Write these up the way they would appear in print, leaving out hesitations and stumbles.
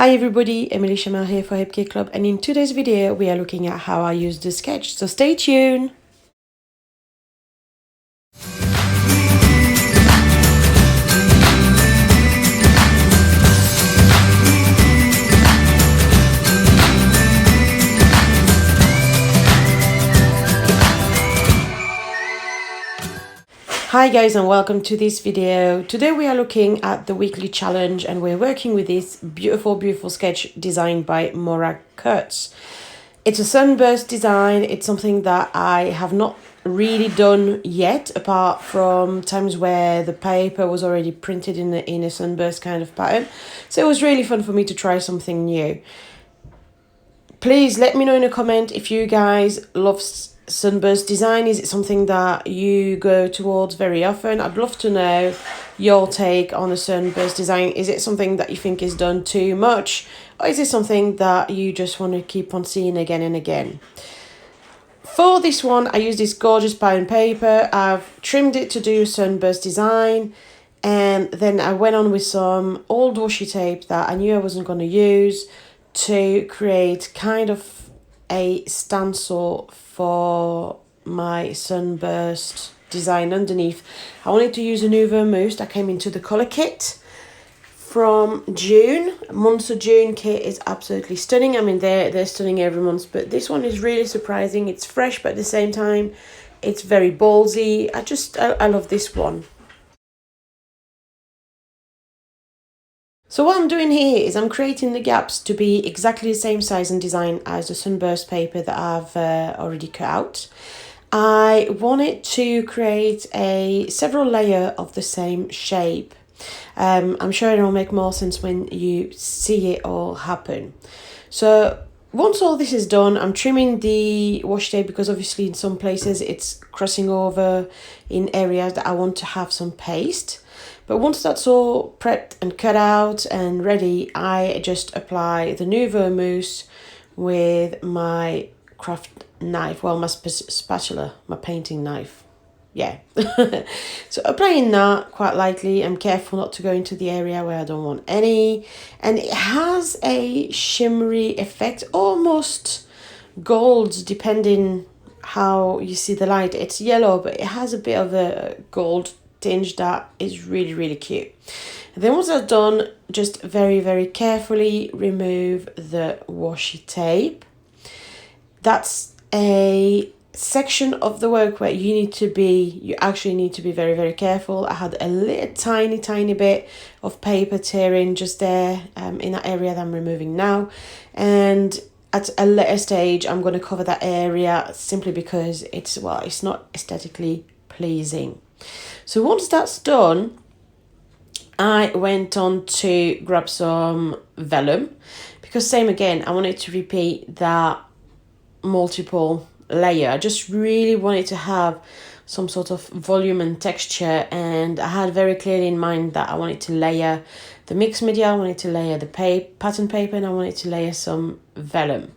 Hi everybody, Emily Chamel here for Hip Kit Club, and in today's video we are looking at how I use the sketch, so stay tuned! Hi guys and welcome to this video. Today we are looking at the weekly challenge and we're working with this beautiful sketch designed by Maura Kurtz. It's a sunburst design. It's something that I have not really done yet, apart from times where the paper was already printed in a sunburst kind of pattern. So it was really fun for me to try something new. Please let me know in a comment if you guys love sunburst design. Is it something that you go towards very often? I'd love to know your take on a sunburst design. Is it something that you think is done too much, or is it something that you just want to keep on seeing again and again? For this one, I use this gorgeous pattern paper. I've trimmed it to do sunburst design, and then I went on with some old washi tape that I knew I wasn't going to use to create kind of a stencil for my sunburst design underneath. I wanted to use a Nouveau Mousse that came into the colour kit from June. Months of June kit is absolutely stunning. I mean, they're stunning every month, but this one is really surprising. It's fresh, but at the same time, it's very ballsy. I love this one. So what I'm doing here is I'm creating the gaps to be exactly the same size and design as the sunburst paper that I've already cut out. I wanted to create several layer of the same shape. I'm sure it will make more sense when you see it all happen. So once all this is done, I'm trimming the washi tape because obviously in some places it's crossing over in areas that I want to have some paste. But once that's all prepped and cut out and ready, I just apply the Nouveau Mousse with my craft knife, well, my spatula, my painting knife. Yeah. So applying that quite lightly. I'm careful not to go into the area where I don't want any. And it has a shimmery effect, almost gold, depending how you see the light. It's yellow, but it has a bit of a gold tinge that is really cute. And then once that's done, just very carefully remove the washi tape. That's a section of the work where you actually need to be very careful. I had a little tiny bit of paper tearing just there in that area that I'm removing now, and at a later stage I'm going to cover that area simply because it's not aesthetically pleasing. So once that's done, I went on to grab some vellum because same again, I wanted to repeat that multiple layer. I just really wanted to have some sort of volume and texture, and I had very clearly in mind that I wanted to layer the mixed media, I wanted to layer the pattern paper, and I wanted to layer some vellum.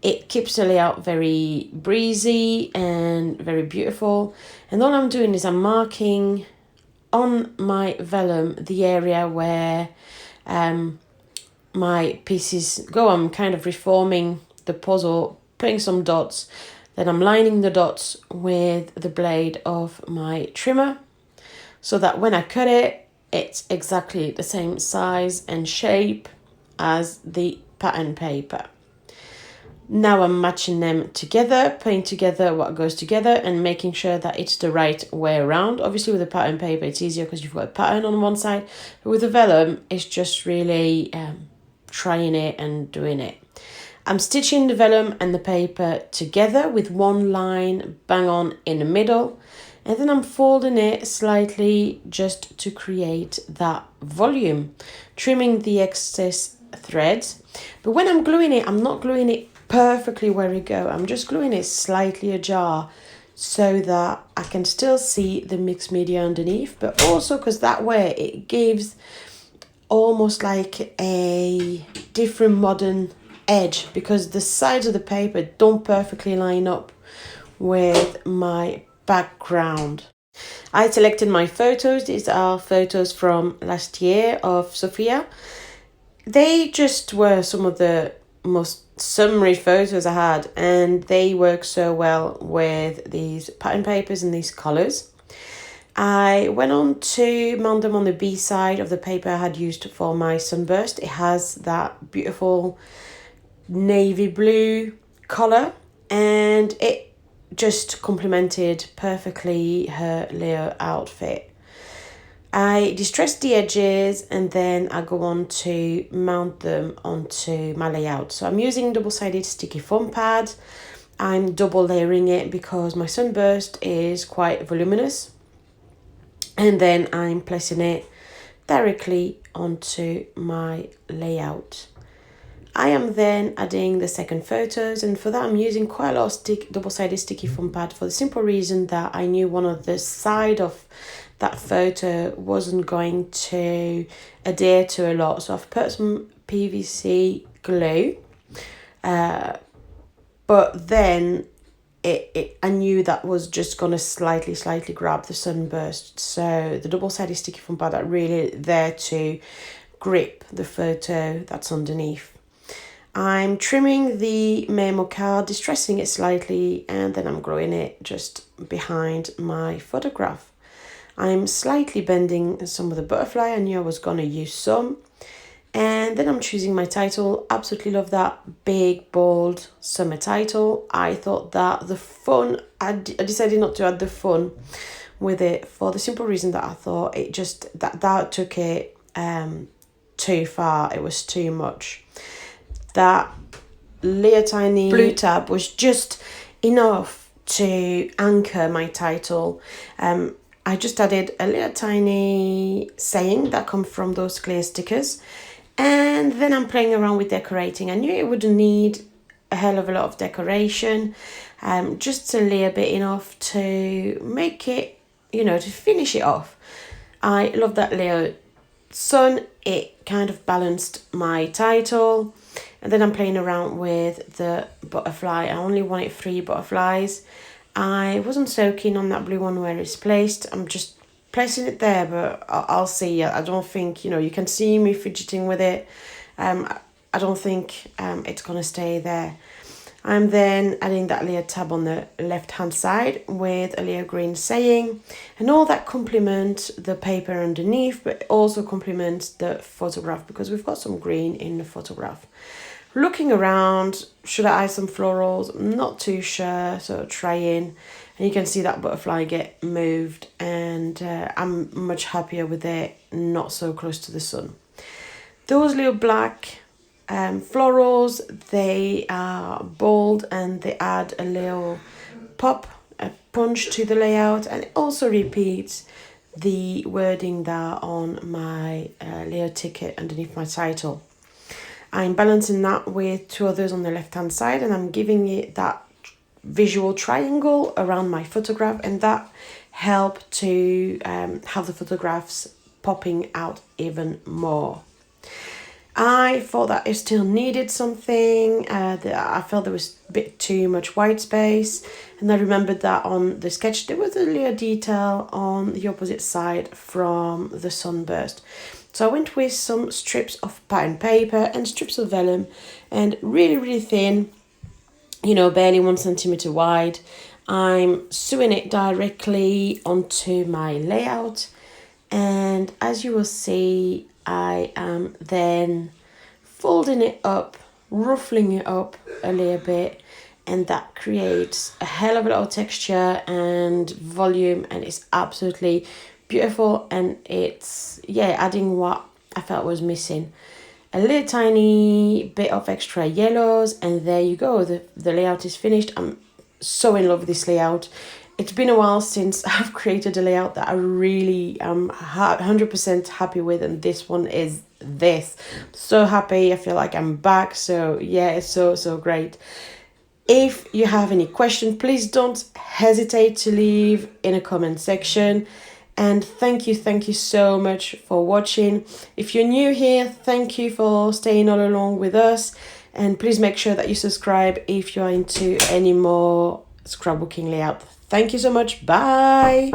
It keeps the layout very breezy and very beautiful. And all I'm doing is I'm marking on my vellum the area where my pieces go. I'm kind of reforming the puzzle, putting some dots. Then I'm lining the dots with the blade of my trimmer so that when I cut it, it's exactly the same size and shape as the pattern paper. Now I'm matching them together, putting together what goes together and making sure that it's the right way around. Obviously with the pattern paper it's easier because you've got a pattern on one side, but with the vellum it's just really trying it and doing it. I'm stitching the vellum and the paper together with one line bang on in the middle, and then I'm folding it slightly just to create that volume, trimming the excess threads. But when I'm gluing it, I'm not gluing it perfectly where it go. I'm just gluing it slightly ajar so that I can still see the mixed media underneath, but also because that way it gives almost like a different modern edge, because the sides of the paper don't perfectly line up with my background. I selected my photos. These are photos from last year of Sophia. they just were some of the most summary photos I had, and they work so well with these pattern papers and these colours. I went on to mount them on the B side of the paper I had used for my sunburst. It has that beautiful navy blue colour, and it just complemented perfectly her Leo outfit. I distress the edges and then I go on to mount them onto my layout. So I'm using double-sided sticky foam pad. I'm double layering it because my sunburst is quite voluminous. And then I'm placing it directly onto my layout. I am then adding the second photos, and for that I'm using quite a lot of double-sided sticky foam pad for the simple reason that I knew one of the side of that photo wasn't going to adhere to a lot. So I've put some PVC glue, but then I knew that was just going to slightly grab the sunburst. So the double-sided sticky foam pad are really there to grip the photo that's underneath. I'm trimming the memo card, distressing it slightly, and then I'm gluing it just behind my photograph. I'm slightly bending some of the butterfly. I knew I was going to use some. And then I'm choosing my title. Absolutely love that big, bold summer title. I thought that the fun, I decided not to add the fun with it for the simple reason that I thought it just, that took it too far. It was too much. That little tiny blue tab was just enough to anchor my title. I just added a little tiny saying that comes from those clear stickers, and then I'm playing around with decorating. I knew it wouldn't need a hell of a lot of decoration, just a little bit enough to make it, to finish it off. I love that little sun. It kind of balanced my title. And then I'm playing around with the butterfly. I only wanted 3 butterflies. I wasn't so keen on that blue one where it's placed. I'm just placing it there, but I'll see. I don't think, you can see me fidgeting with it. I don't think it's going to stay there. I'm then adding that layer tab on the left-hand side with a layer green saying, and all that complements the paper underneath, but also complements the photograph because we've got some green in the photograph. Looking around, should I add some florals? I'm not too sure, so trying. And you can see that butterfly get moved, and I'm much happier with it not so close to the sun. Those little black florals, they are bold and they add a little pop, a punch to the layout, and it also repeats the wording there on my layer ticket underneath my title. I'm balancing that with 2 others on the left hand side, and I'm giving it that visual triangle around my photograph, and that helped to have the photographs popping out even more. I thought that it still needed something. I felt there was a bit too much white space, and I remembered that on the sketch there was a little detail on the opposite side from the sunburst. So I went with some strips of pattern paper and strips of vellum, and really thin, barely 1 centimeter wide. I'm sewing it directly onto my layout, and as you will see, I am then folding it up, ruffling it up a little bit, and that creates a hell of a lot of texture and volume, and it's absolutely beautiful, and it's adding what I felt was missing. A little tiny bit of extra yellows, and there you go, the layout is finished. I'm so in love with this layout. It's been a while since I've created a layout that I really am 100% happy with, and this one is this. I'm so happy. I feel like I'm back. So yeah, it's so great. If you have any questions, please don't hesitate to leave in a comment section. And thank you so much for watching. If you're new here, thank you for staying all along with us. And please make sure that you subscribe if you're into any more scrapbooking layout. Thank you so much. Bye.